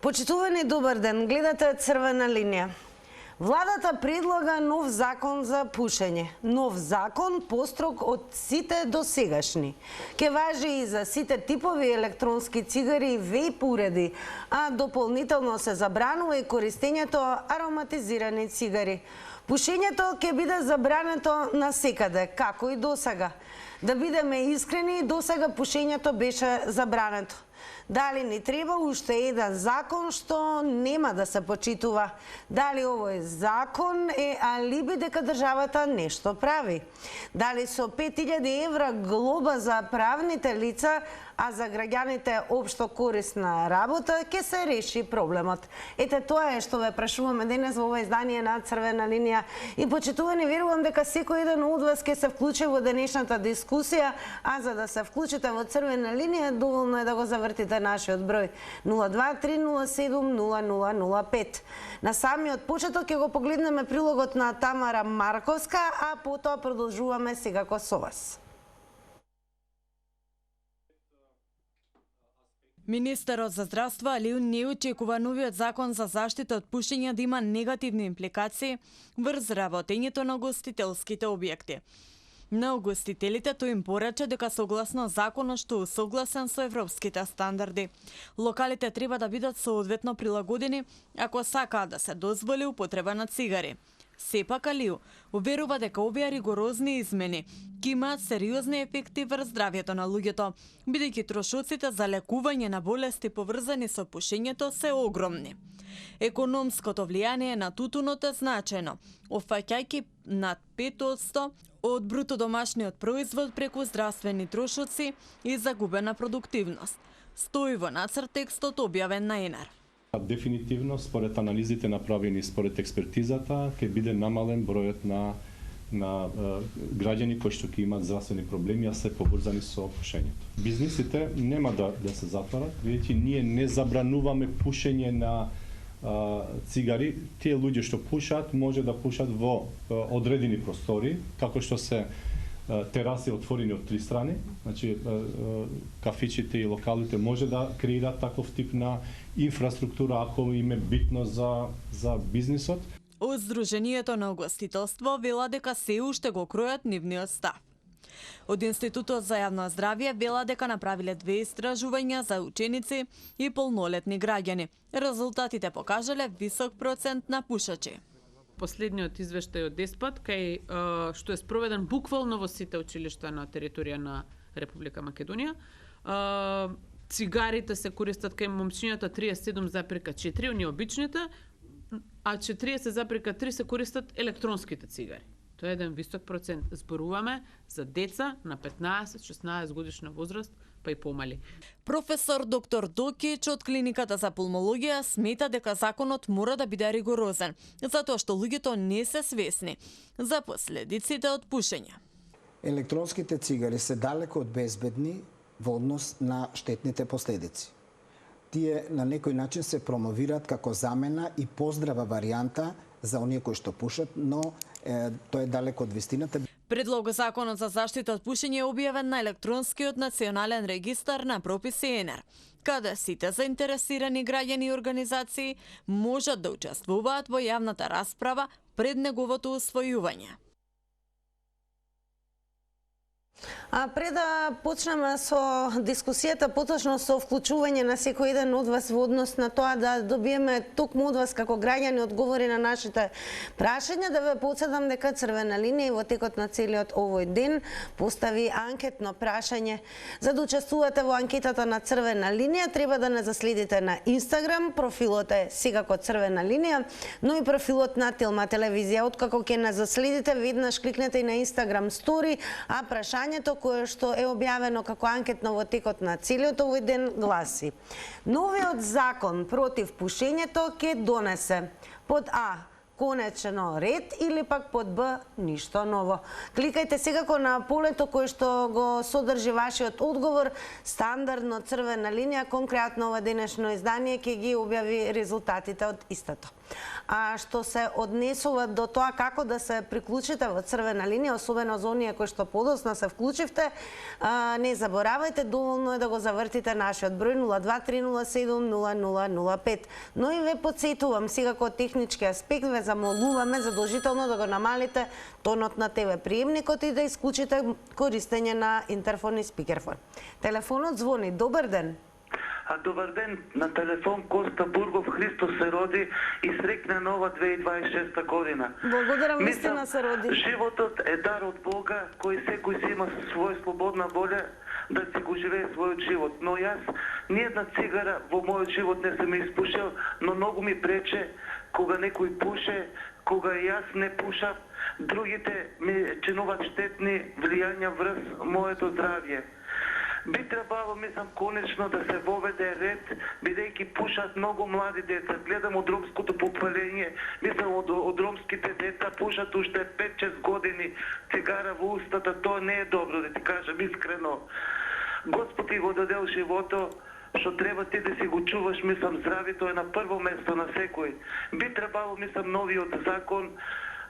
Почитувани, добар ден, гледате Црвена линија. Владата предлага нов закон за пушење. Нов закон построг од сите досегашни. Ке важи и за сите типови електронски цигари и вейп уреди, а дополнително се забранува и користењето ароматизирани цигари. Пушењето ќе биде забрането насекаде, како и досега. Да бидеме искрени, досега пушењето беше забрането. Дали ни треба уште еден закон што нема да се почитува? Дали овој закон е алиби дека државата нешто прави? Дали со 5000 евра глоба за правните лица, а за граѓаните општо корисна работа, ќе се реши проблемот? Ете, тоа е што ве прашуваме денес во ова издание на Црвена линија. И почитувани, верувам дека секој еден од вас ќе се вклучи во денешната дискусија, а за да се вклучите во Црвена линија, доволно е да го завртите нашиот број 02-307-0005. На самиот почеток ќе го погледнеме прилогот на Тамара Марковска, а потоа продолжуваме секако со вас. Министерот за здравство Алиун не очекува новиот закон за заштита од пушење да има негативни импликации врз работењето на угостителските објекти. На угостителите тој им порача дека согласно законот што усогласен со европските стандарди, локалите треба да бидат соодветно прилагодени ако сакаат да се дозволи употреба на цигари. Сепак Алиу уверува дека овие ригорозни измени ќе имаат сериозни ефекти врз здравјето на луѓето, бидејќи трошоците за лекување на болести поврзани со пушењето се огромни. Економското влијание на тутунот е значајно, опфаќајќи над 5% од бруто домашниот производ преку здравствени трошоци и загубена продуктивност. Стои во нацрт текстот објавен на ЕНАР. Дефинитивно, според анализите направени, според експертизата, ќе биде намален бројот на граѓани кои што ќе имаат здравствени проблеми, а се поврзани со пушењето. Бизнисите нема да се затварат, бидејќи ние не забрануваме пушење на цигари. Тие луѓе што пушат, може да пушат во одредени простори, како што се тераси отворени од три страни, значи кафичите и локалите може да креираат таков тип на инфраструктура ако им е битно за бизнисот. Од Сдруженијето на угостителство вела дека се уште го кројат нивниот став. Од Институтот за јавно здравје вела дека направиле 2 истражувања за ученици и полнолетни граѓани. Резултатите покажале висок процент на пушачи. Последниот извештај од ДЕСПАТ, кај што е спроведен буквално во сите училишта на територија на Република Македонија, цигарите се користат кај момчињата 37,4, оние обичните, а 40,3 се користат електронските цигари. Тоа е еден висок процент. Зборуваме за деца на 15-16 годишна возраст, па и помали. Професор доктор Докич од клиниката за пулмологија смета дека законот мора да биде ригорозен, затоа што луѓето не се свесни за последиците од пушење. Електронските цигари се далеко од безбедни во однос на штетните последици. Тие на некој начин се промовираат како замена и поздрава варијанта за оние кои што пушат, но тоа е далеко од вистината. Предлог законот за заштита од пушење е објавен на електронскиот национален регистар на прописи ЕНАР, каде сите заинтересирани граѓани и организации можат да учествуваат во јавната расправа пред неговото усвојување. А пред да почнеме со дискусијата, поточно со вклучување на секој еден од вас во однос на тоа да добиеме токму од вас како граѓани одговори на нашите прашања, да ве потсетам дека Црвена линија во текот на целиот овој ден постави анкетно прашање. За да учествувате во анкетата на Црвена линија, треба да не заследите на Инстаграм, профилот е секако Црвена линија, но и профилот на Телма телевизија. Откако ќе не заследите, веднаш кликнете и на Инстаграм стори, а прашањето кое што е објавено како анкетно во текот на целиот овој ден гласи: новиот закон против пушењето ќе донесе под А конечно ред или пак под Б ништо ново. Кликајте секако на полето кое што го содржи вашиот одговор. Стандардно Црвена линија, конкретно ова денешно издание ќе ги објави резултатите од истото. А што се однесува до тоа како да се приклучите во Црвена линија, особено за оние кои што подоцна се вклучивте, не заборавајте, доволно е да го завртите нашиот број 023070005. Но и ве потсетувам, сега како технички аспект ве замолуваме задолжително да го намалите тонот на ТВ приемникот и да исклучите користење на интерфон и спикерфон. Телефонот звони. Добар ден. Добар ден, на телефон Коста Бургов. Христос се роди и срекна нова 2026 година. Благодарам, вистина се роди. Животот е дар од Бога, кој секој си има своја слободна воля да си го живее својот живот. Но јас ниедна цигара во мојот живот не сум испушил, но многу ми прече кога некој пуше, кога јас не пушам, другите ми чинуваат штетни влијања врз моето здравје. Би требало, мислам, конечно да се воведе ред, бидејќи пушат многу млади деца. Гледам од ромското попалење, мислам од ромските деца пушат уште 5-6 години цигара во устата, тоа не е добро, да ти кажам искрено. Господ ти го дадел живото, што треба ти да си го чуваш, мислам, здравето е на прво место на секој. Би требало, мислам, новиот закон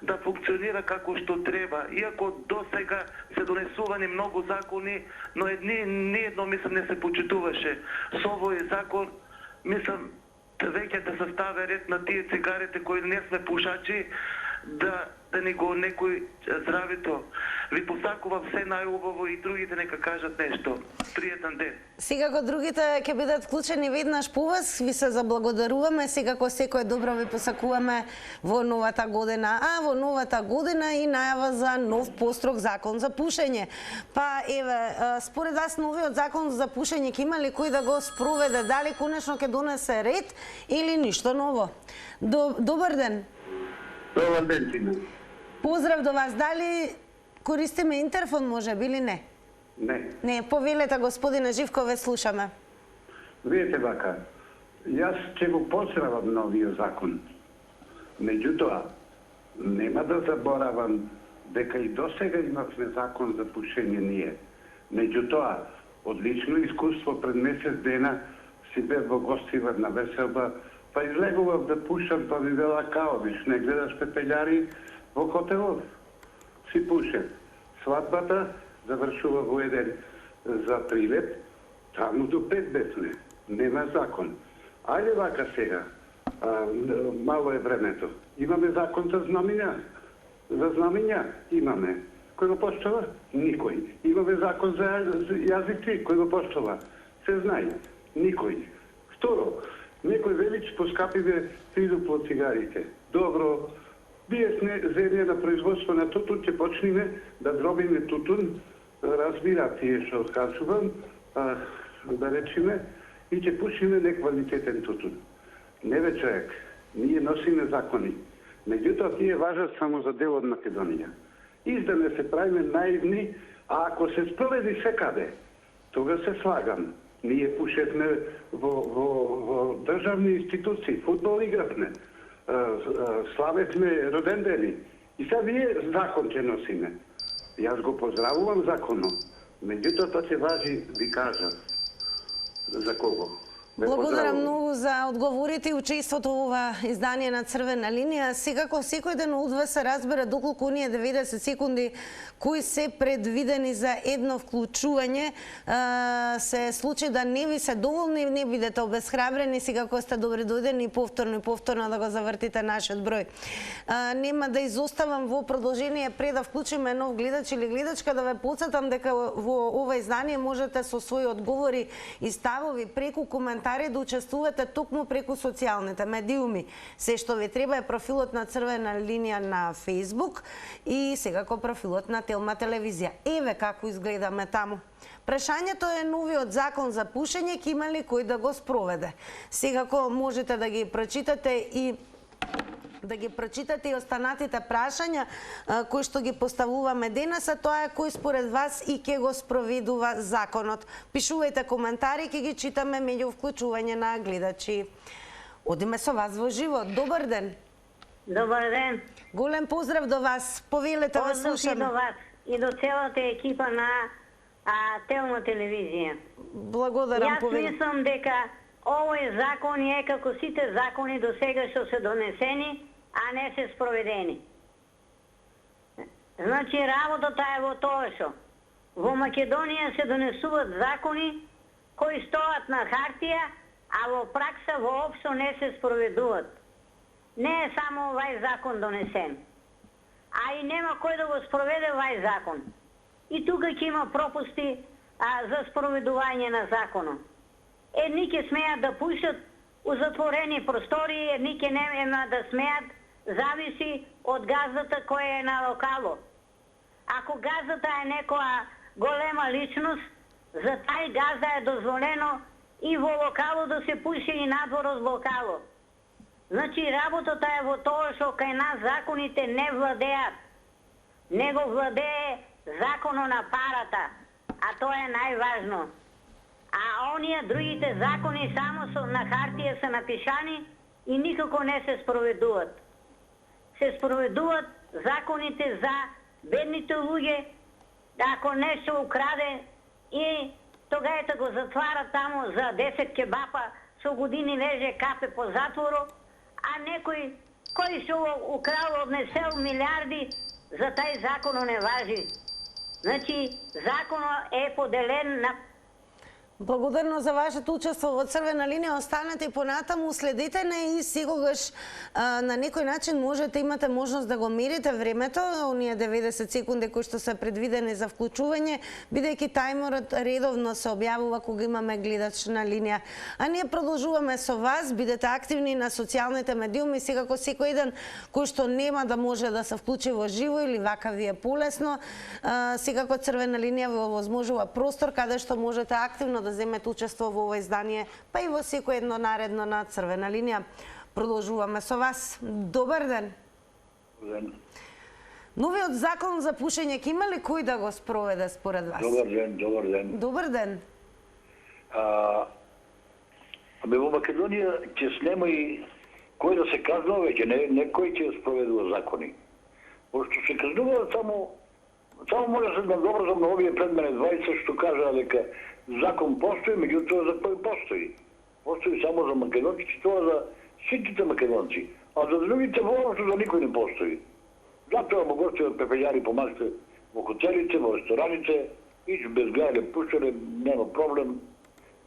да функционира како што треба. Иако до сега се донесувани многу закони, но ниедно, мислам, не се почитуваше. Со овој закон, мислам, веќе да се стави ред на тие цигарите кои не сме пушачи, да ни го некој здравито. Ви посакувам се најубаво и другите нека кажат нешто. Пријатен ден. Секако другите ќе бидат вклучени веднаш по вас, ви се заблагодаруваме, секако секој добро ви посакуваме во новата година. А во новата година и најава за нов построг закон за пушење. Па еве, според вас новиот закон за пушење ќе има ли кој да го спроведе, дали конечно ќе донесе ред или ништо ново? Добар ден. Добар ден, Тина. Поздрав до вас. Дали користиме интерфон, може би или не? Не. Не, повелете, господине Живко, ве слушаме. Видете вака, јас ќе го поздравам новиот закон. Меѓутоа, нема да заборавам дека и досега имавме закон за пушење ние. Меѓутоа, од лично искуство пред месец дена си бев во гости во една веселба, па излегував да пушам, па ми вела као, виш не гледаш пепелјари во хотелов. Си пушев. Свадбата завршува во еден за прилет, таму до 5 бесне. Нема закон. Ајде вака сега, мало е времето. Имаме закон за знамења. За знамења имаме. Кој го поштова? Никој. Имаме закон за јазици. Кој го поштова? Се знае. Никој. Второ, некој велич поскапиве 3 дупло цигарите. Добро, вие земја на производство на тутун, ќе почнеме да дробиме тутун, разбира тие што кажувам, да речеме, и ќе пушиме неквалитетен тутун. Не бе човек, ние носиме закони. Меѓутоа тие важат само за дел од Македонија. Да не се правиме наивни, а ако се спроведи секаде, тога се слагам. Ние пушевме во државни институции, фудбал игравме, славевме родендени. И сега вие закон ќе носиме. Јас го поздравувам законот. Меѓутоа тоа ќе важи, ви кажа, за кого. Благодарам многу за одговорите и учеството во ова издание на Црвена линија. Секако секој ден од вас се разбира доколку оние 90 секунди кои се предвидени за едно вклучување се случи да не ви се доволни, не бидете обесхрабрени, секако сте добре дојдени и повторно да го завртите нашиот број. Нема да изоставам во продолжение пред да вклучиме нов гледач или гледачка, да ве потсетам дека во ова издание можете со своји одговори и ставови преку коментари да учествувате токму преку социјалните медиуми. Се што ви треба е профилот на Црвена линија на Facebook и секако профилот на Телма телевизија. Еве како изгледаме таму. Прашањето е новиот закон за пушење ќе има ли кој да го спроведе. Секако можете да ги прочитате и останатите прашања кои што ги поставуваме денес, а тоа е кој според вас и ќе го спроведува законот. Пишувајте коментари, ќе ги читаме меѓу вклучување на гледачи. Одиме со вас во живо. Добар ден. Добар ден. Голем поздрав до вас. Повелете, ве слушаме. Поздрав и до вас и до целата екипа на Телма телевизија. Благодарам, Јас мислам дека овој закон е како сите закони до сега што се донесени, а не се спроведени. Значи, работата е во тоа што во Македонија се донесуваат закони кои стоат на хартија, а во пракса воопшто не се спроведуваат. Не е само овај закон донесен, а и нема кој да го спроведе овај закон. И тука ќе има пропусти за спроведување на законот. Едни ќе смеат да пушат у затворени простории, едни ќе нема да смеат, зависи од газдата која е на локало. Ако газдата е некоја голема личност, за тај газда е дозволено и во локало да се пуши и надвор од локало. Значи, работата е во тоа што кај нас законите не владеат, него владее законот на парата, а тоа е најважно. А оние другите закони само на хартија се напишани и никако не се спроведуваат. Се спроведуваат законите за бедните луѓе, ако нешто украде и тогајта го затвара таму за 10 кебапа, со години леже капе по затвору, а некој кој што украл однесел милиарди, за тај законот не важи. Значи, законот е поделен на... Благодарно за вашето учество во Црвена линија. Останете и понатаму, следете не и секогаш на некој начин можете имате можност да го мерите времето, оние 90 секунди кои што се предвидени за вклучување, бидејќи тајмерот редовно се објавува кога имаме гледач на линија. А ние продолжуваме со вас, бидете активни на социјалните медиуми, секако секој еден кој што нема да може да се вклучи во живо или вака ви е полесно, секако Црвена линија ви овозможува простор каде што можете активно да земете учество во ова издание, па и во секој едно наредно на Црвена линија. Продолжуваме со вас. Добар ден. Новиот закон за пушење ќе има ли кој да го спроведе според вас? Добар ден, добар ден. Добар ден. Во Македонија ќе снема и кој да се казнува веќе, не кој ќе спроведува закони. Пошто се казнува само може да се надобрзам на овие пред мене 20 што кажа дека закон постои, меѓутоа за кој постои. Постои само за македонци, тоа за ситите македонци, а за другите воопшто за никој не постои. Затоа му гостуват пепељари по масите во хотелите, во рестораните, ич без гајле пушене, нема проблем.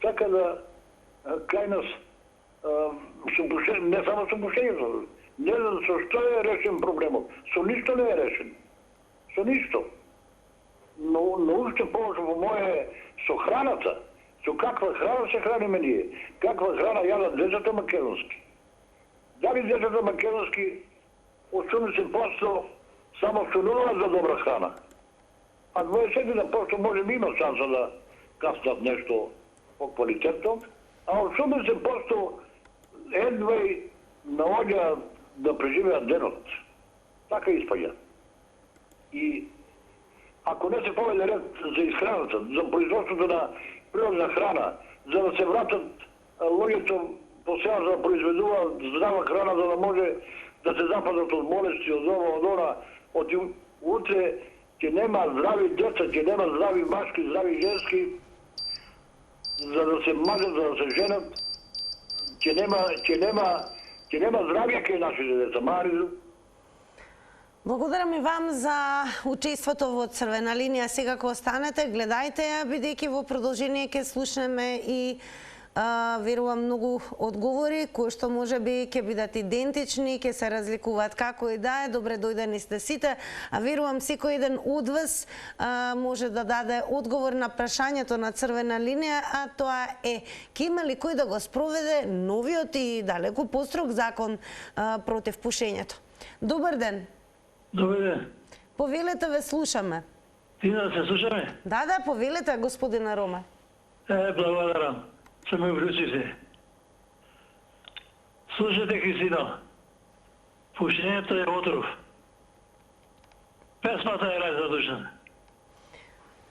Така да, кај нас, не само со пушењето, не знам со што е решен проблемот, со ништо не е решен. Со ништо. Но уште повеќе во моје со храната, со каква храна се храниме ние, каква храна јадат децата македонски. Дали децата македонски 80% само сонуваат за добра храна, а 21% може би има шанса да каснат нешто по-квалитетно, а 80% едва и наоѓа да преживеат денот. Така испаѓа. И ако не се поведе ред за исхраната, за производството на природна храна, за да се вратат луѓето по села за да произведуваат здрава храна, за да може да се запазат од болести, од ова, од она, од утре ќе нема здрави деца, ќе нема здрави машки, здрави женски, за да се мажат, за да се женат, ќе нема здравје кај нашите деца. Маризу. Благодарам и вам за учеството во Црвена линија. Секако останете, гледајте ја, бидејќи во продолжение ќе слушнеме и верувам многу одговори кои што може би ќе бидат идентични, ќе се разликуваат како и да е. Добре дојдени сте сите, а верувам секој еден од вас може да даде одговор на прашањето на Црвена линија, а тоа е: ќе има ли кој да го спроведе новиот и далеку построг закон против пушењето? Добар ден. Добар ден. Повелете, ве слушаме. Тина, да се слушаме? Да, повелете, господина Роме. Благодарам. Се ме вручите. Слушайте, Христино. Пушењето е отров. Песмата е рај за душата.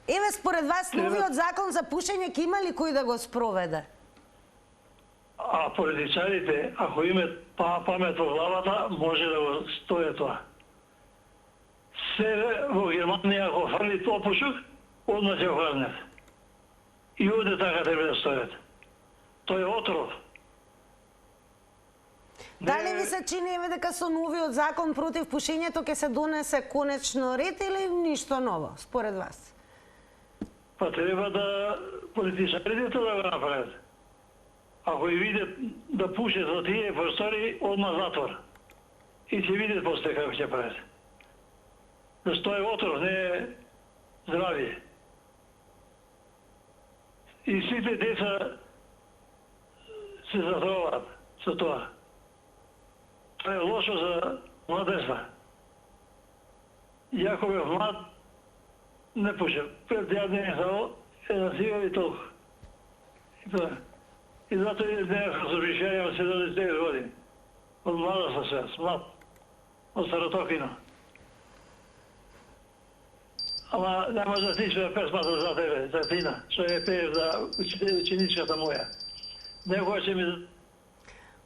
Еве, според вас, новиот закон за пушење ќе има ли кој да го спроведе? А политичарите, ако имат памет во главата, може да го стоје тоа. Се во Германија, ако фрли опушук, одма ќе го хврнат. И овде така треба да стојат. Тој е отров. Дали ви се чини еве дека со новиот закон против пушењето ќе се донесе конечно ред или ништо ново според вас? Па треба да политичарите да го направат. Ако и видят да пушат за тие простори, одма затвор. И ќе видят после како ќе прават. Зашто е отров, не е здравие. И сите деца се затроваат со тоа. Тоа е лошо за младежта. Јако бев млад, не пушев. Пред јадење само една цигара и толку. И тоа. И затоа идеја со решение од 79 години. Од младоста се, млад. Од Старотокино. Ама не може да тиче песмата за тебе, за Тина, што е пеев за ученичката моја. Некоја ќе ми...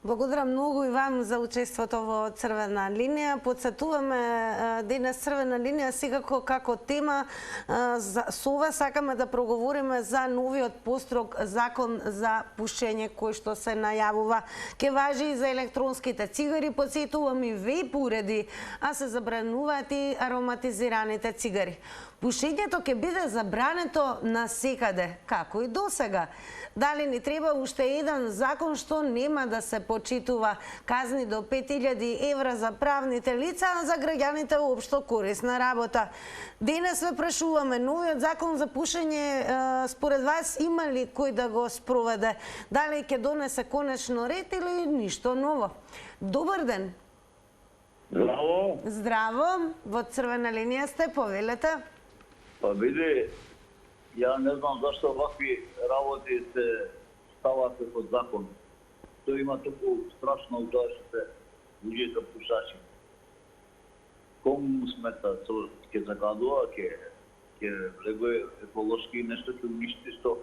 Благодарам многу и вам за учеството во Црвена линија. Подсетуваме денес Црвена линија секако како тема. Со ова сакаме да проговориме за новиот построг закон за пушење кој што се најавува. Ке важи и за електронските цигари, подсетувам и вејп уреди, а се забрануваат и ароматизираните цигари. Пушењето ќе биде забрането насекаде, како и досега. Дали ни треба уште еден закон што нема да се почитува казни до 5000 евра за правните лица, а за граѓаните општо корисна работа. Денес ве прашуваме, новиот закон за пушење според вас има ли кој да го спроведе? Дали ќе донесе конечно ред или ништо ново? Добар ден. Здраво. Здраво, во Црвена линија сте, повелете. Па види, ја не знам зашто вакви работи се стават како закон. Тоа има толку страшно од тоа што се луѓето пушачи. Кому смета, ќе загадува, ќе влегува еколошки нешто ќе уништи што.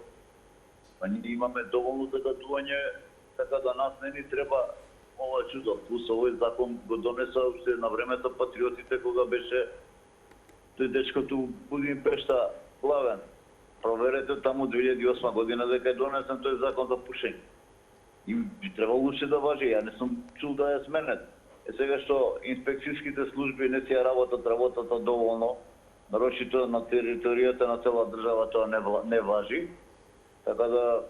Па ние имаме доволно загадување, така да нас не ни треба ова чудо. Плюс овој закон го донеса уште на времето патриотите кога беше тој дечкото Будимпешта главен. Проверете таму 2008 година дека е донесен тој закон за пушење. И би требало уште да важи, ја не сум чул да ја сменет. Сега што инспекцијските служби не си ја работата доволно, нарочито на територијата на цела држава тоа не важи. Така да,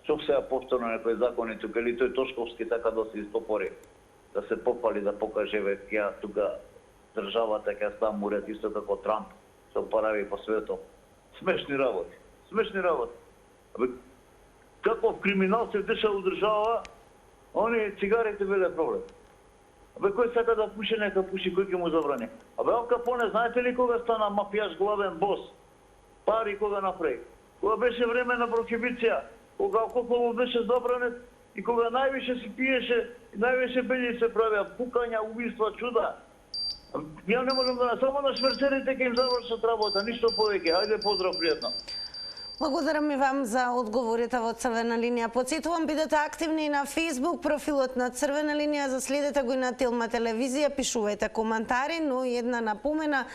што се ја повторно некој закони тука, или тој Тошковски така да се истопори, да се попали, да покаже век ја тука државата ќе става мурет исто како Трамп, што прави по светот. Смешни работи. Смешни работи. Абе, каков криминал се дешава у држава, они цигарите биле проблем. Абе, кој сака да пуши, нека пуши, кој ќе му забрани? Абе, Ал Капоне, знаете ли кога стана мафијаш главен бос? Пари кога направи? Кога беше време на прохибиција, кога алкохолот беше забранет и кога највише се пиеше и највише бели се правеа пукања, убиства, чуда. Ја не можам да... Само на шверцерите ќе им завршат работа, ништо повеќе. Хајде, поздрав, пријатно. Благодарам и вам за одговорите во Црвена линија. Подсетувам, бидете активни на Facebook профилот на Црвена линија, заследете го и на Телма телевизија, пишувајте коментари, но и една напомена,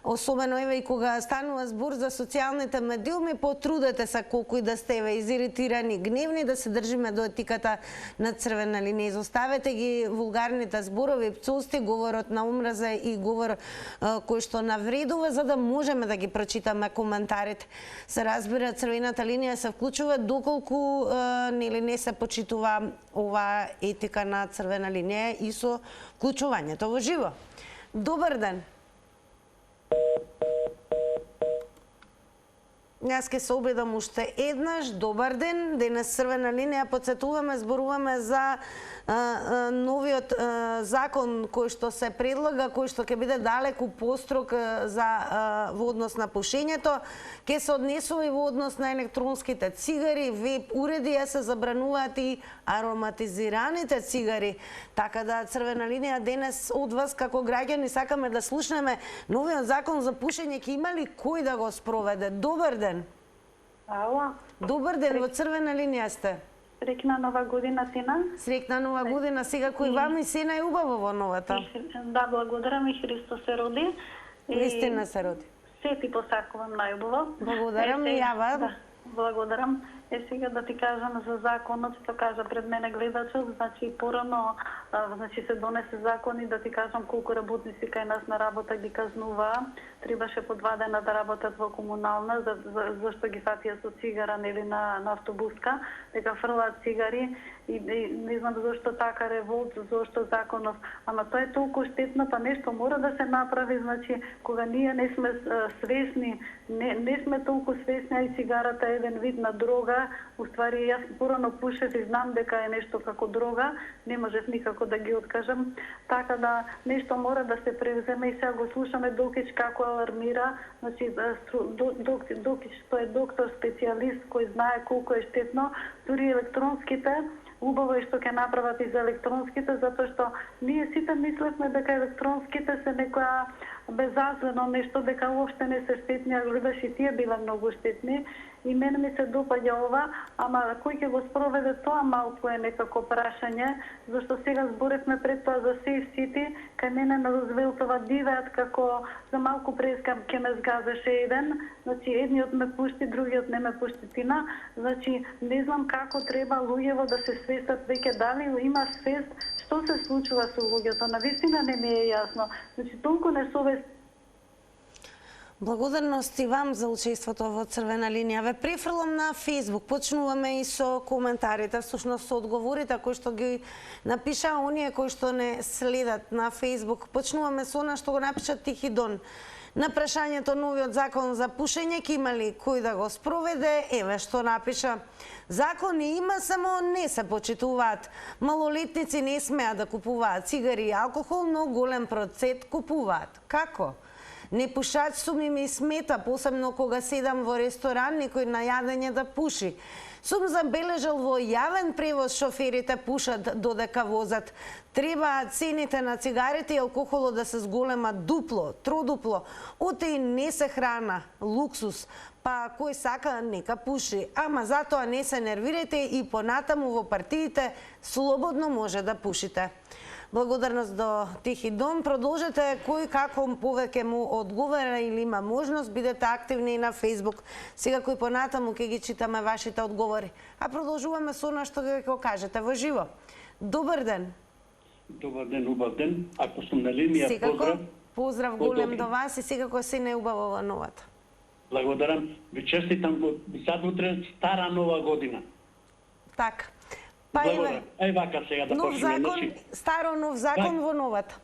особено еве и кога станува збор за социјалните медиуми, потрудете се колку и да сте еве изиритирани, гневни, да се држиме до етиката на Црвена линија. Изоставете ги вулгарните зборови, пцовсти, говорот на омраза и говор кој што навредува, за да можеме да ги прочитаме коментарите. Се разбира, Црвената линија се вклучува доколку нели не се почитува ова етика на Црвена линија и со вклучувањето во живо. Добар ден. Јас ке се обидам уште еднаш. Добар ден. Денес Црвена линија подсетуваме, зборуваме за новиот закон кој што се предлага, кој што ќе биде далеку построг за во однос на пушењето, ќе се однесува и во однос на електронските цигари, веб уреди, се забрануваат и ароматизираните цигари. Така да Црвена линија денес од вас како граѓани сакаме да слушнеме новиот закон за пушење, ќе има ли кој да го спроведе? Добар ден. Ало. Добар ден, во Црвена линија сте. Среќна нова година, Тина. Среќна нова година, сега кој вам и се најубаво во новата. Да, благодарам и Христос се роди. Вистина се роди. Се ти посакувам најубаво. Благодарам и ја вам. Да, благодарам. Сега да ти кажам за законот, што кажа пред мене гледачот, значи порано значи се донесе закон и да ти кажам колку работници кај нас на работа ги казнуваа. Требаше по 2 дена да работат во комунална, зашто ги фатија со цигара нели на автобуска, дека фрлаат цигари и не знам зашто така револт, зашто законов, ама тоа е толку штетно, па нешто мора да се направи, значи кога ние не сме свесни, не сме толку свесни, а и цигарата е еден вид на дрога. Уствари јас порано пушев и знам дека е нешто како дрога, не можев никако да ги откажам, така да нешто мора да се превземе и сега го слушаме Докич како алармира, значи Докич тој е доктор специјалист кој знае колку е штетно, дури електронските. Убаво е што ќе направат и за електронските, затоа што ние сите мислевме дека електронските се некоја безазлено нешто, дека уопште не се штетни, а гледаш и тие биле многу штетни. И мене ми се допаѓа ова, ама кој ќе го спроведе тоа малку е некако прашање, зашто сега зборевме пред тоа за Safe City, кај мене на Рузвелтова дивеат како за малку прескам ќе ме згазеше еден, значи едниот ме пушти, другиот не ме пушти тина, значи не знам како треба луѓево да се свестат веќе дали има свест што се случува со луѓето, навистина не ми е јасно, значи толку несовест. Благодарности вам за учеството во Црвена линија. Ве префрлам на Facebook. Почнуваме и со коментарите, всушност со одговорите кои што ги напишаа оние кои што не следат на Facebook. Почнуваме со она што го напиша Тихи Дон. На прашањето новиот закон за пушење ќе има ли кој да го спроведе? Еве што напиша. Закони има, само не се почитуваат. Малолетници не смеат да купуваат цигари и алкохол, но голем процент купуваат. Како? Непушач сум и ми смета, посебно кога седам во ресторан некој на јадење да пуши. Сум забележал во јавен превоз шоферите пушат додека возат. Треба цените на цигарите и алкохолот да се зголемат дупло, тродупло. Оти не се храна, луксус. Па кој сака нека пуши, ама затоа не се нервирате и понатаму во партиите слободно може да пушите. Благодарност до Тихи Дом. Продолжете кој како повеќе му одговара или има можност, бидете активни и на Facebook. Сега кој понатаму ќе ги читаме вашите одговори. А продолжуваме со она што ќе го кажете во живо. Добар ден. Добар ден, убав ден. Ако сум на линија, секако, поздрав голем до вас и секако се неубаво во новата. Благодарам. Ви честитам сад утре стара нова година. Така. Па еве вака сега да нов почнеме. закон, старо нов закон во новата.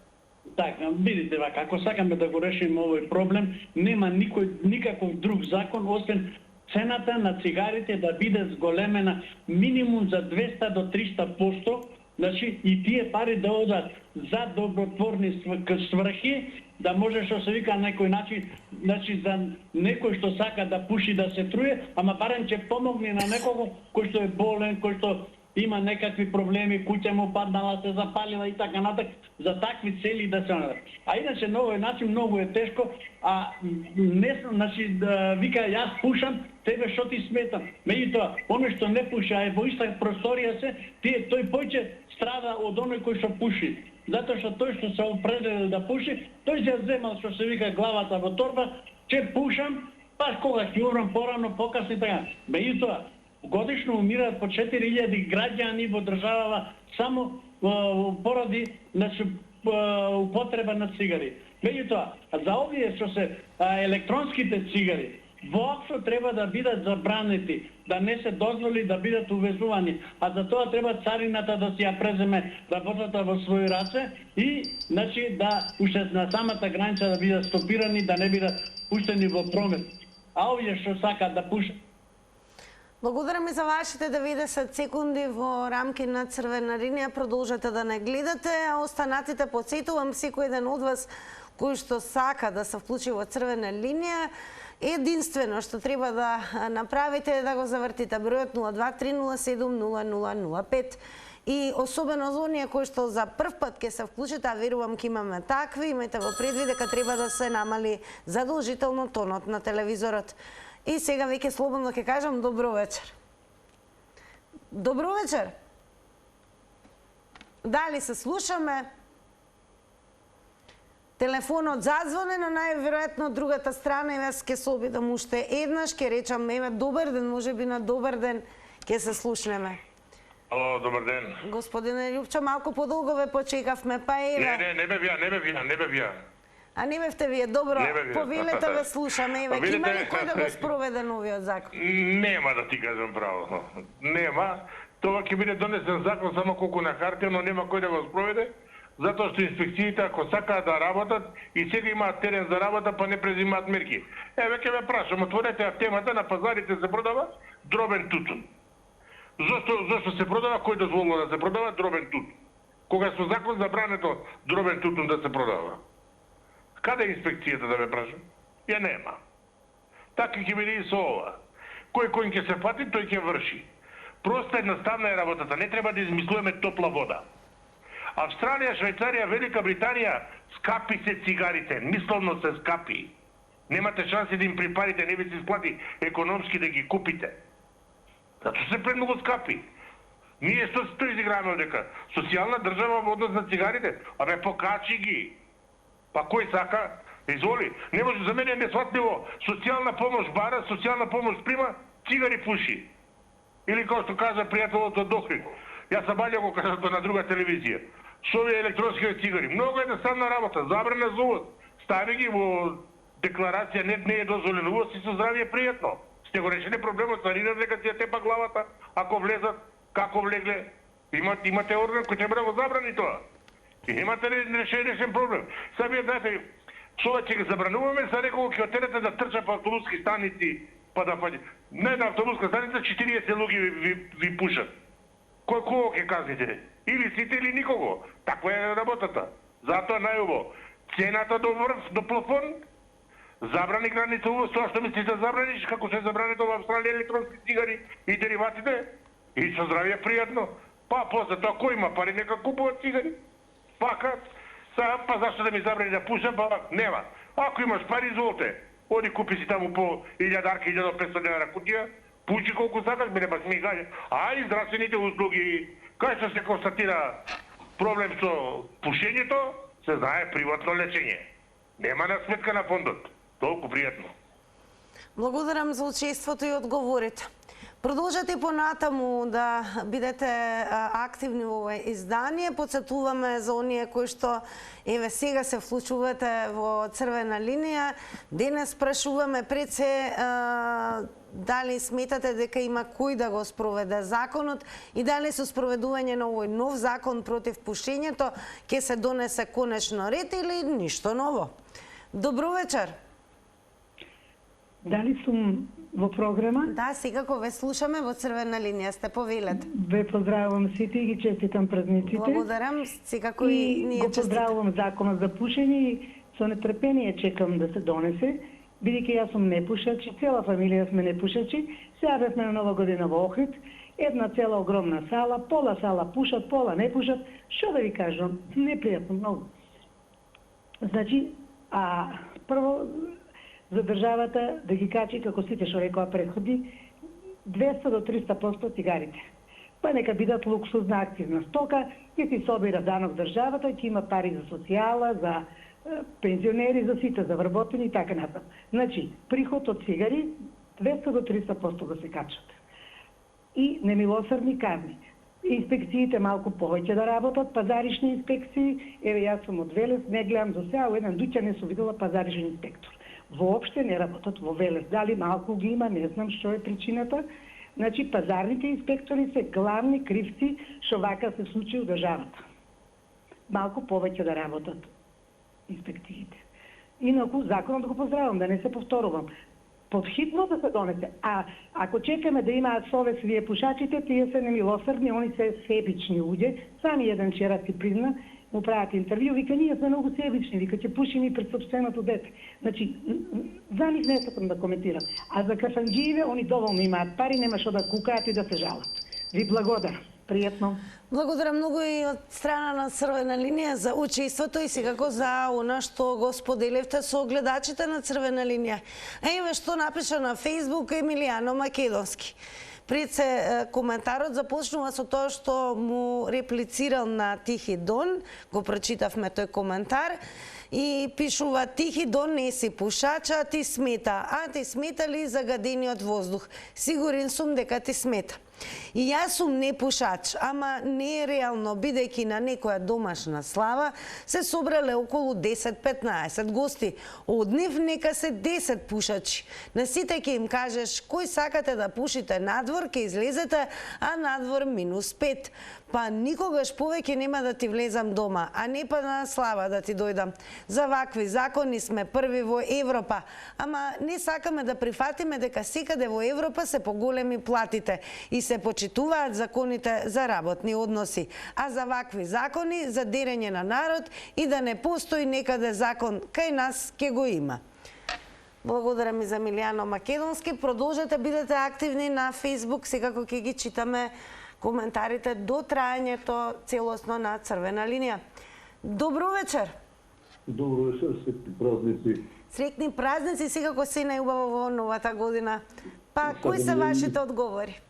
Така, видите вака, ако сакаме да го решиме овој проблем, нема никаков друг закон освен цената на цигарите да биде зголемена минимум за 200 до 300%, значи и тие пари да одат за добротворни сврхи, да може што се вика на некој начин, значи за некој што сака да пуши да се труе, ама барем ќе помогне на некого кој што е болен, кој што има некакви проблеми, куќа му паднала, се запалила и така натак, за такви цели да се надат. А иначе на овој начин многу е тешко, а не значи да вика јас пушам, тебе што ти сметам. Меѓутоа, оној што не пуша, е во иста просторија се, тој поќе страда од оној кој што пуши. Затоа што тој што се определил да пуши, тој ќе земал што се вика главата во торба, ќе пушам, па кога ќе умрам порано, покасно и така. Меѓутоа, годишно умираат по 4000 граѓани во државава само поради употреба на цигари. Меѓутоа, за овие што се електронските цигари, воопшто треба да бидат забранети, да не се дозволи да бидат увезувани, а за тоа треба царината да си ја преземе работата во своји раце и значи да уште на самата граница да бидат стопирани, да не бидат пуштени во промет. А овие што сакаат да пушат. Благодарам и за вашите 90 секунди во рамки на Црвена линија. Продолжете да не гледате, а останатите подсетувам секој еден од вас кој што сака да се вклучи во Црвена линија. Единствено што треба да направите е да го завртите бројот 0230700005. И особено за оние кои што за прв пат ќе се вклучите, а верувам ќе имаме такви, имајте во предвид дека треба да се намали задолжително тонот на телевизорот. И сега веќе слободно ќе кажам добро вечер. Добро вечер. Дали се слушаме? Телефонот зазвоне, но најверојатно другата страна, еве јас ќе се обидам уште еднаш, ќе речам еве добар ден, можеби на добар ден ќе се слушнеме. Ало, добар ден. Господине Љупчо, малку подолго ве почекавме, па еве. Не бев ја. А не бевте вие, добро, повелете ве слушаме, еве, има ли кој да го спроведе новиот закон? Нема да ти кажам право. Нема. Тоа ќе биде донесен закон само колку на хартија, но нема кој да го спроведе, затоа што инспекциите ако сакаат да работат и сега имаат терен за работа, па не презимаат мерки. Еве ќе ве прашам, отворете темата, на пазарите се продава дробен тутун. Зошто се продава, кој дозволува да се продава дробен тутун? Кога со закон забрането дробен тутун да се продава? Каде е инспекцијата, да ме прашам? Ја нема. Така ќе биде и со ова. Кој ќе се фати, тој ќе врши. Просто едноставна е работата, не треба да измислуваме топла вода. Австралија, Швајцарија, Велика Британија, скапи се цигарите, мисловно се скапи. Немате шанси да им припарите, не ви се isplati економски да ги купите. Зато се премногу скапи. Ние што изиграваме одека? Социјална држава во однос на цигарите? Абе, покачи ги. Па кој сака? Изволи. Не може, за мене е несватливо. Социјална помош бара, социјална помош прима, цигари пуши. Или како што кажа пријателот од Охрид. Јас Сабаља го кажа на друга телевизија. Со овие електронски цигари. Многу едноставна работа. Забрана за увоз. Стави ги во декларација, не е дозволено увоз и со здравје пријатно. Сте го решили проблемот, царинат дека си ја тепа главата, ако влезат, како влегле. Имате орган кој треба да го забрани тоа. И немате решен проблем. Сега вие знаете, со ќе ги забрануваме, са некој ќе отерете да трча по автобуски станици, па да паѓа. На една автобуска станица 40 луѓе ви пушат. Кого ќе казните? Или сите или никого. Таква е работата. Затоа најубаво. Цената до врв, до плафон, забрани граница увоз, тоа што мислите да забраниш, како се забрането во Австралија електронски цигари и дериватите, и со здравје пријатно. Па после тоа кој има пари нека купува цигари. Пака, па зашто да ми забрани да пушам, па нема. Ако имаш пари, изволте. Оди купи си таму по 1000 1500 денара кутија, пуши колку сакаш, мене па ми каже. А и здравствените услуги, кај што се констатира проблем со пушењето, се знае приватно лечење. Нема на сметка на фондот. Толку пријатно. Благодарам за учеството и одговорите. Продолжете понатаму да бидете активни во ова издание. Подсетуваме за оние кои што еве сега се вклучувате во црвена линија. Денес прашуваме пред се дали сметате дека има кој да го спроведе законот и дали со спроведување на овој нов закон против пушењето ќе се донесе конечно ред или ништо ново. Добро вечер. Дали сум во програма? Да, секако ве слушаме во црвена линија, сте повелете. Ве поздравувам сите и ги честитам празниците. Благодарам, секако и ние го поздравувам законот за пушење и со нетрпение чекам да се донесе, бидејќи јас сум непушач и цела фамилија сме непушачи. Се јавевме на Нова година во Охрид, една цела огромна сала, пола сала пушат, пола не пушат. Што да ви кажам, непријатно многу. Значи, прво за државата да ги качи, како сите што рекоа предходни, 200 до 300% цигарите. Па нека бидат луксузна активна стока, ќе си собира данок државата, ќе има пари за социјала, за пензионери, за сите, за вработени и така натаму. Значи, приход од цигари 200 до 300% да се качат. И немилосрдни казни. Инспекциите малку повеќе да работат, пазаришни инспекции. Еве јас сум од Велес, не гледам до сега, во еден дуќан не сум видела пазаришен инспектор. Воопште не работат во Велес. Дали малку ги има, не знам што е причината. Значи, пазарните инспектори се главни кривци што вака се случи у државата. Малку повеќе да работат инспекциите. Инаку, законот го поздравам, да не се повторувам. Подхитно да се донесе. А ако чекаме да имаат совест вие пушачите, тие се немилосрдни, они се себични луѓе. Сами еден вчера си призна, му прават интервју, вика, ние сме многу себични, вика, ќе пушим и пред собственото дете. Значи, за нив не сакам да коментирам. А за кафанџиеве, они доволно имаат пари, нема што да кукаат и да се жалат. Ви благодарам. Пријатно. Благодарам многу и од страна на Црвена линија за учеството и секако за она што го споделивте со гледачите на Црвена линија. Еве што напиша на Facebook Емилијано Македонски. Пред се коментарот започнува со тоа што му реплицирал на Тихи Дон, го прочитавме тој коментар и пишува: тихи донеси пушача, а ти смета. А ти смета ли загадениот воздух? Сигурен сум дека ти смета. И јас сум не пушач, ама не е реално, бидејќи на некоја домашна слава се собрале околу 10-15 гости. Од нив нека се 10 пушачи. На сите ќе им кажеш: кој сакате да пушите надвор, ќе излезете, а надвор -5. Па никогаш повеќе нема да ти влезам дома, а не па на слава да ти дојдам. За вакви закони сме први во Европа, ама не сакаме да прифатиме дека секаде во Европа се поголеми платите и се почитуваат законите за работни односи. А за вакви закони, за дерење на народ и да не постои некаде закон, кај нас ќе го има. Благодарам и за Милијано Македонски. Продолжете, бидете активни на Facebook, секако ќе ги читаме коментарите до трајањето целосно на Црвена линија. Добро вечер. Добро вечер, сретни празници. Сретни празници, секако се најубаво во новата година. Па, кои се вашите одговори?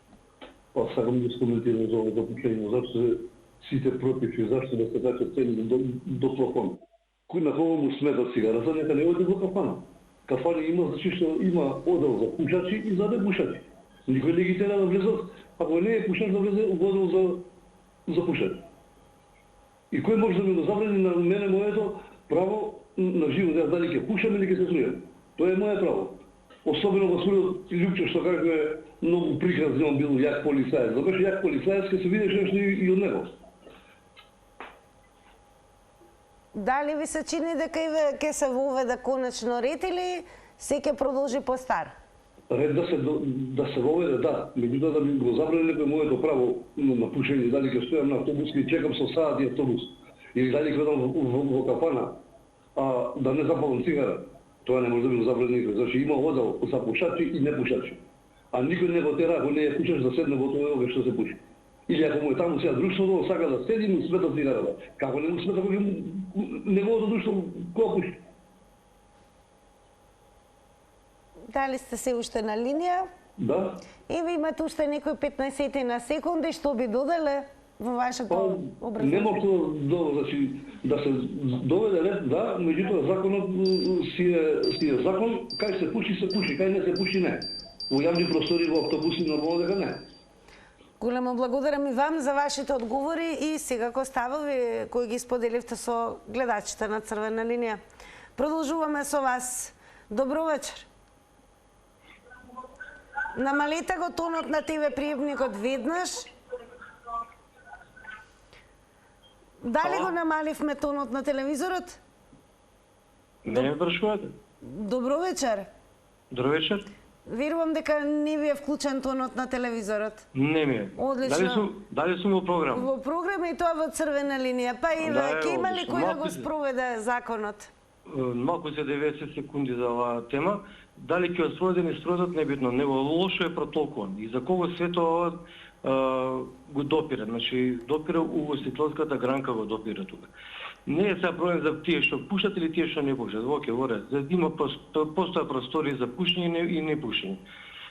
Па, сакам да скоментирам за овото пушење. Зашто сите против, зашто да се така цени до плафон? Кој на кого му смета цигарата, нека не оди во кафана. Кафани има, значи што има одел за пушачи и за непушачи. Никој не ги тера да влезат, ако не е пушач да влезе во одел за пушач. И кој може да ми го забрани на мене моето право на живот, јас дали ќе пушам или ќе се струјам. Тоа е моje право. Особено во случајот Лјупче што кажа многу приказни, он бил јак полицаец. Да беше јак полицаец, ќе се видиш нешто и од него. Дали ви се чини дека ќе се воведе конечно ред или се ќе продолжи по стар? Ред да се воведе, да. Меѓутоа да ми го забрани некој моето право на пушење, дали ќе стојам на автобус и чекам со саат и автобус, или дали ќе одам во кафана, а да не запалам цигара. Тоа не може да ми го забрани никој. Значи има одел за пушачи и непушачи. А никој не го тера, ако не е пушач, да седне во тоа овој што се пуши. Или ако му е таму сега друштвото, сака да седи, му смета цигарата. Како не му смета кога неговото друштво кога пуши? Дали сте се уште на линија? Да. И ви имате уште некои 15 на секунди, што би доделе во вашето образование? Нема што значи да се доведе ред, да, меѓутоа законот си е закон, кај се пуши, кај не се пуши не. Во јавни простори, во автобуси, нормално дека не. Големо благодарам и вам за вашите одговори и секако ставови кои ги споделивте со гледачите на Црвена линија. Продолжуваме со вас. Добро вечер. Намалете го тонот на ТВ приемникот веднаш. Дали го намаливме тонот на телевизорот? Не ме прашувате. Добро вечер. Добро вечер. Верувам дека не ви е вклучен тонот на телевизорот. Не ми е. Одлично. Дали сум во програма? Во програма и тоа во Црвена линија. Па и ќе има ли кој да го спроведе законот? Малку се 90 секунди за оваа тема. Дали ќе спроведе не спроведат, небитно. Него лошо е протолкуван. И за кого свето ова го допира. Значи, допира угостителската гранка го допира тука. Не е сега проблем за тие што пушат или тие што не пушат. Оке, во ред. Има постоја простори за пушење и не пушење.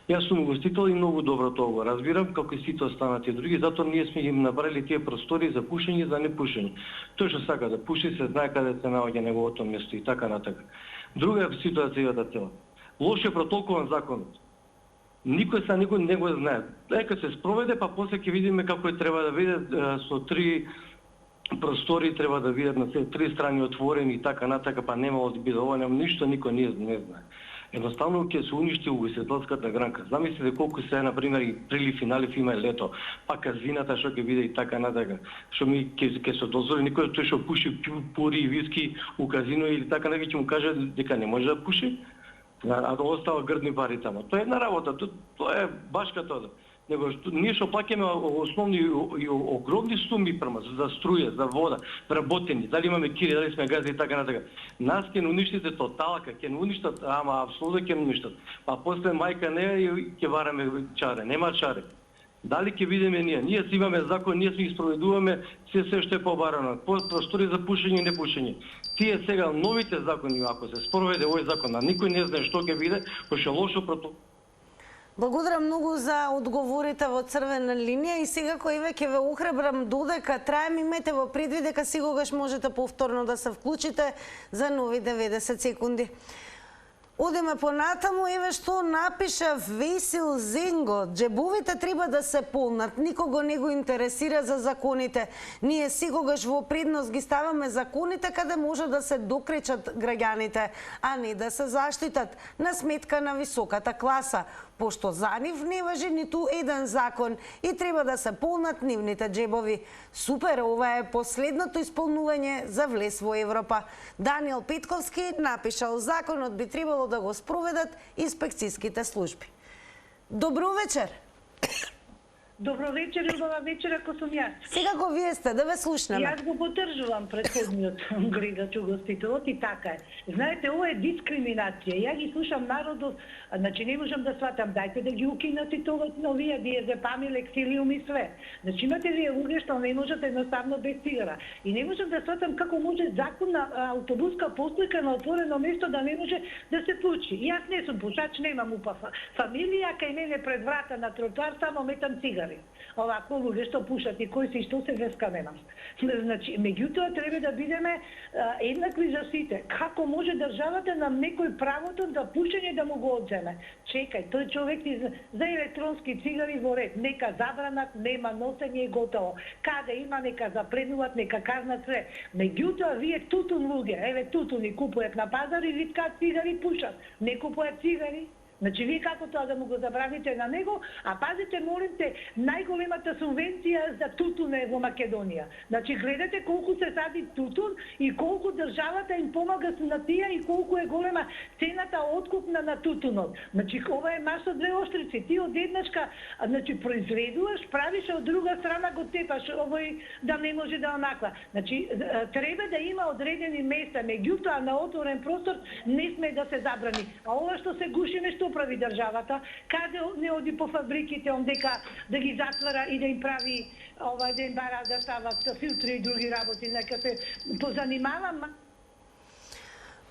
Јас сум угостител и многу добро тоа го разбирам, како и сите останати други, затоа ние сме им направили тие простори за пушење и за непушење. Тој што сака да пуши се знае каде се наоѓа неговото место и така натака. Друга е ситуацијата цела. Лошо е протолкуван законот. Никој не го знае. Нека се спроведе, па после ќе видиме како треба да биде со 3 простори, треба да бидат на 3 страни отворени и така натака, па немало да биде ова, ништо никој не знае. Едноставно ќе се уништи угостителската гранка. Замислите колку се, например, и прилив и налив има лето, па казината што ќе биде и така натака. Што ми ќе се дозволи никој тој што пуши пури и виски у казино или така натака ќе му каже дека не може да пуши, а да остава грдни пари тамо. Тоа е една работа, тоа е башка тоа. Него ние што плаќаме основни и огромни суми за струја, за вода, вработени, дали имаме кири, дали сме гази и така натака. Нас ќе не уништите тоталка, ќе не уништат, ама апсолутно ќе не уништат. Па после мајка не и ќе бараме чаре, нема чаре. Дали ќе видиме ние? Ние си имаме закон, ние си ги спроведуваме, се што е побарано. Простори за пушење и непушење. Тие сега новите закони, ако се спроведе овој закон, а никој не знае што ќе биде, кој ќе лошо Благодарам многу за одговорите во црвена линија и сега кој ќе ве охрабрам додека траем, имете во предвид дека секогаш можете повторно да се вклучите за нови 90 секунди. Одиме понатаму, еве што напиша Весил Зенго. Джебовите треба да се полнат, никого не го интересира за законите. Ние секогаш во предност ги ставаме законите каде може да се докречат граѓаните, а не да се заштитат на сметка на високата класа, пошто за нив не важи ниту еден закон и треба да се полнат нивните джебови. Супер, ова е последното исполнување за влез во Европа. Даниел Петковски напишал, законот би требало да го спроведат инспекцијските служби. Добро вечер. Добро вечер, убава вечер, ако сум јас. Сега го вие сте, да ве слушнеме. Јас го поддржувам претходниот гледач угостителот и така е. Знаете, ова е дискриминација. Ја ги слушам народот, значи не можам да сватам, дајте да ги укинат и тоа новија диазепам и лексилиум и све. Значи имате вие луѓе што не можат едноставно без цигара. И не можам да сватам како може закон на автобуска постојка на отворено место да не може да се пуши. Јас не сум пушач, немам упа фамилија, кај мене пред врата на тротоар само метам цигари. Овако луѓе што пушат и кои се што се вескаме нас. Значи, меѓутоа треба да бидеме еднакви за сите. Како може државата на некој правото да пушење да му го одземе? Чекај, тој човек за електронски цигари во ред, нека забранат, нема носење и готово. Каде има нека запленуваат, нека казнат све. Меѓутоа вие тутун луѓе, еве тутуни купуваат на пазар и виткаат цигари пушат. Не купуваат цигари. Значи, вие како тоа да му го забравите на него, а пазите, молим те, најголемата субвенција за тутун е во Македонија. Значи, гледате колку се сади тутун и колку државата им помага на тие и колку е голема цената откупна на тутунот. Значи, ова е маша две острици. Ти одеднашка, значи, произведуваш, правиш, а од друга страна го тепаш, овој да не може да онаква. Значи, треба да има одредени места, меѓутоа на отворен простор не сме да се забрани. А ова што се гуши нешто прави државата, каде не оди по фабриките, дека да ги затвара и да им прави да им бара да стават филтри и други работи, нека се позанимавам.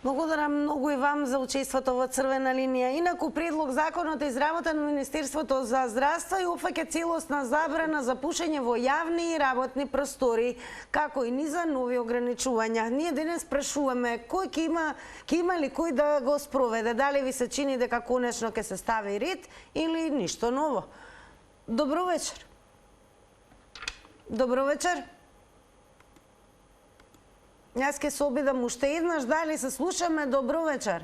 Благодарам многу и вам за учеството во црвена линија. Инаку предлог законот е изработен во Министерството за здравство и опфаќа целосна забрана за пушење во јавни и работни простори, како и низа нови ограничувања. Ние денес прашуваме кој ќе има ли кој да го спроведе, дали ви се чини дека конечно ќе се стави ред или ништо ново. Добро вечер. Добро вечер. Јас ке се обидам уште еднаш, дали се слушаме? Добро вечер.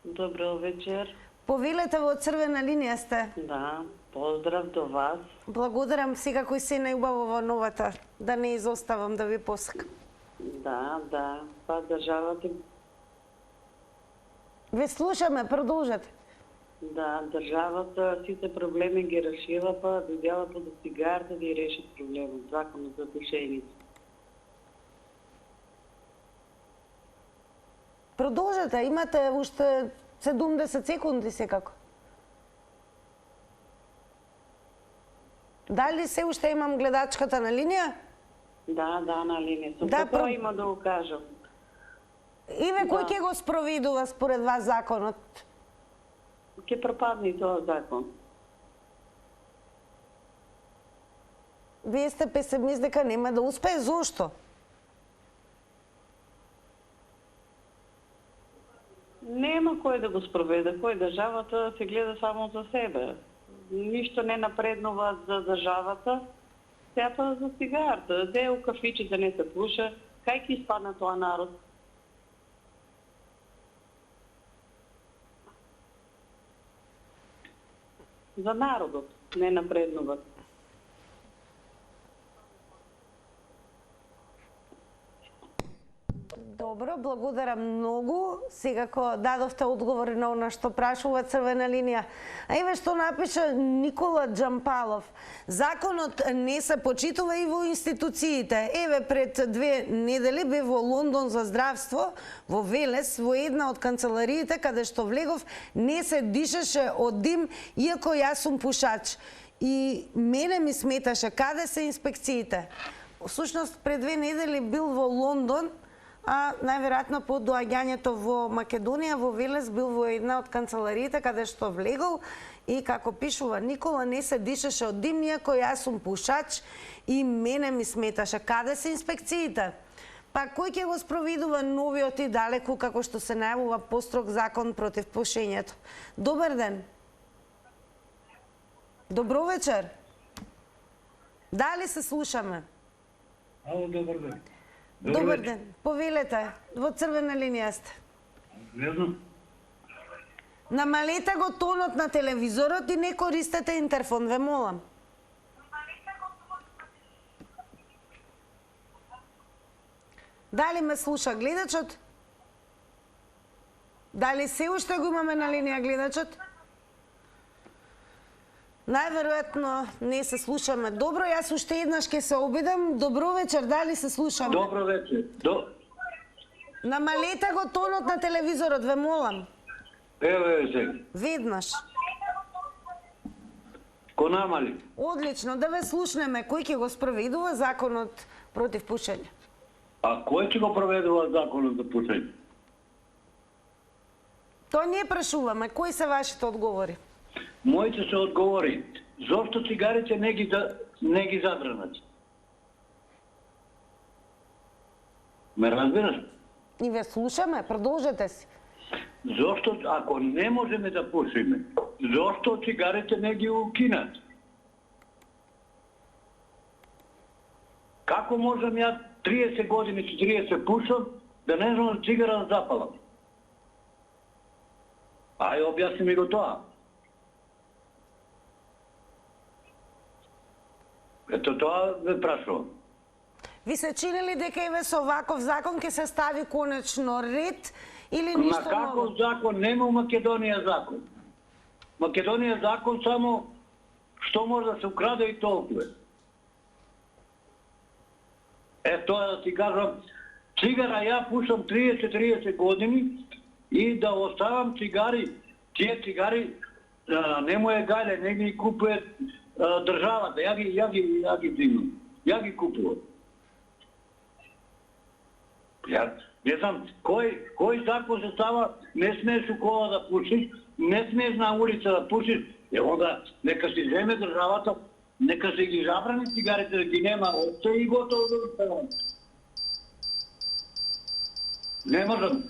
Добро вечер. Повелете во црвена линија сте. Да, поздрав до вас. Благодарам, секако и се најубаво во новата, да не изоставам да ви посакам. Да, па државата... Ве слушаме, продолжете. Да, државата сите проблеми ги решила, па дојдела до цигарите да ги реши проблемот, законот за пушењето. Продолжете, имате уште 70 секунди секако. Дали се уште имам гледачката на линија? Да, на линија сум. Какво има да го кажам? Иве, кој ќе го спроведува според вас законот? Ќе пропадне тоа закон. Вие сте песимист дека нема да успее, зошто? Нема кој да го спроведе, кој државата се гледа само за себе. Ништо не напреднува за државата, сега па за цигарата. Де у кафичите не се пуша, кај ќе испадне тоа народ? За народот не напреднува. Добро, благодарам многу. Секако дадовте одговори на она што прашува црвена линија. А еве што напиша Никола Джампалов. Законот не се почитува и во институциите. Еве пред 2 недели бев во Лондон за здравство, во Велес, во една од канцелариите каде што влегов не се дишаше од дим, иако јас сум пушач. И мене ми сметаше каде се инспекциите. Всушност пред 2 недели бил во Лондон, а најверојатно по доаѓањето во Македонија, во Велес бил во една од канцелариите каде што влегол и како пишува Никола, не се дишеше од дим, иако јас сум пушач и мене ми сметаше. Каде се инспекциите? Па кој ќе го спроведува новиот и далеку, како што се најавува, построг закон против пушењето? Добар ден. Добро вечер. Дали се слушаме? Ало, добар ден. Добар ден. Повелете, во црвена линија сте. Не знам. Намалете го тонот на телевизорот и не користете интерфон, ве молам. Дали ме слуша гледачот? Дали се уште го имаме на линија гледачот? Најверојатно не се слушаме добро. Јас уште еднаш ќе се обидам. Добро вечер, дали се слушаме? Добро вечер. Намалете го тонот на телевизорот, ве молам. Еве се. Веднаш. Ко намали? Одлично, да ве слушнеме. Кој ќе го спроведува законот против пушење? А кој ќе го проведува законот за пушење? Тоа ние прашуваме. Кои се вашите одговори? Моите се одговори. Зошто цигарите не ги забранат? Ме разбираш? И ве слушаме, продолжете си. Зошто, ако не можеме да пушиме, зошто цигарите не ги укинат? Како можам ја 30 години, 40 пушам, да не знам цигара да запалам? Ај, објасни ми го тоа. Ето тоа ве прашувам. Ви се чини ли дека и со оваков закон ќе се стави конечно ред или ништо На каков закон? Нема у Македонија закон. Македонија закон само што може да се украде и толкова. Тоа да ти кажам, цигара ја пушам 30 години и да оставам цигари, тие цигари не му е гајле, не ги купуе државата, ја ги взимам, ја ги купувам. Ја не знам, кој закон се става, не смееш у кола да пушиш, не смееш на улица да пушиш, onda нека си земе државата, нека се ги забрани цигарите да ги нема, отце и готово да оставам. Не можам.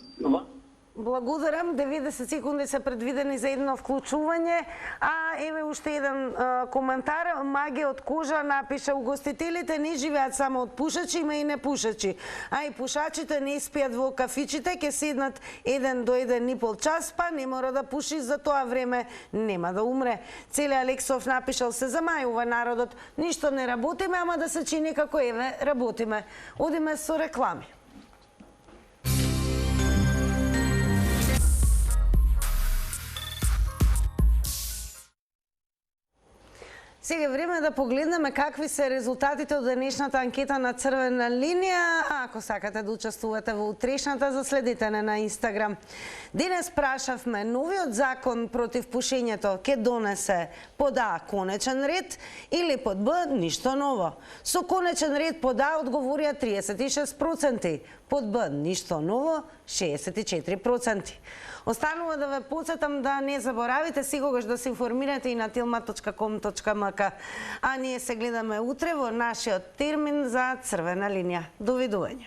Благодарам. 90 секунди се предвидени за едно вклучување. А еве уште еден коментар. Маги од Кожа напиша: угостителите не живеат само од пушачи, има и непушачи. А и пушачите не спијат во кафичите, ќе седнат 1 до 1,5 час, па не мора да пуши, за тоа време нема да умре. Целе Алексов напишал: се замајува народот, ништо не работиме, ама да се чини како еве работиме. Одиме со реклами. Сега е време да погледнеме какви се резултатите од денешната анкета на Црвена линија. Ако сакате да учествувате во утрешната, заследите не на Инстаграм. Денес прашавме: новиот закон против пушењето ќе донесе под А конечен ред или под Б ништо ново? Со конечен ред под А одговорија 36%, под Б ништо ново 64%. Останува да ве потсетам да не заборавите секогаш да се информирате и на tilma.com.mk. А ние се гледаме утре во нашиот термин за Црвена линија. Довидување.